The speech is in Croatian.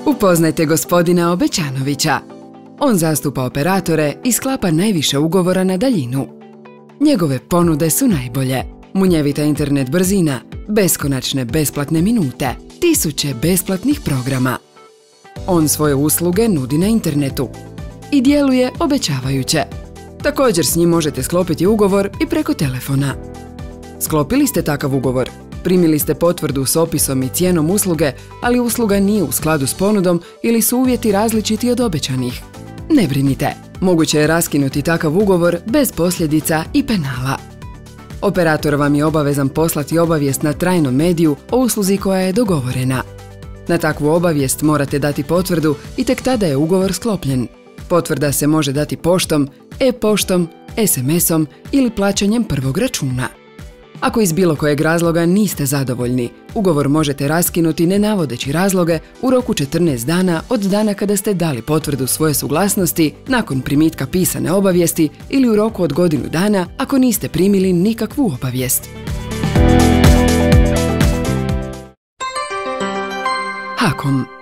Upoznajte gospodina Obećanovića. On zastupa operatore i sklapa najviše ugovora na daljinu. Njegove ponude su najbolje. Munjevita internet brzina, beskonačne besplatne minute, tisuće besplatnih programa. On svoje usluge nudi na internetu i djeluje obećavajuće. Također s njim možete sklopiti ugovor i preko telefona. Sklopili ste takav ugovor? Primili ste potvrdu s opisom i cijenom usluge, ali usluga nije u skladu s ponudom ili su uvjeti različiti od obećanih? Ne brinite, moguće je raskinuti takav ugovor bez posljedica i penala. Operator vam je obavezan poslati obavijest na trajnom mediju o usluzi koja je dogovorena. Na takvu obavijest morate dati potvrdu i tek tada je ugovor sklopljen. Potvrda se može dati poštom, e-poštom, SMS-om ili plaćanjem prvog računa. Ako iz bilo kojeg razloga niste zadovoljni, ugovor možete raskinuti ne navodeći razloge u roku 14 dana od dana kada ste dali potvrdu svoje suglasnosti nakon primitka pisane obavijesti ili u roku od godinu dana ako niste primili nikakvu obavijest. HAKOM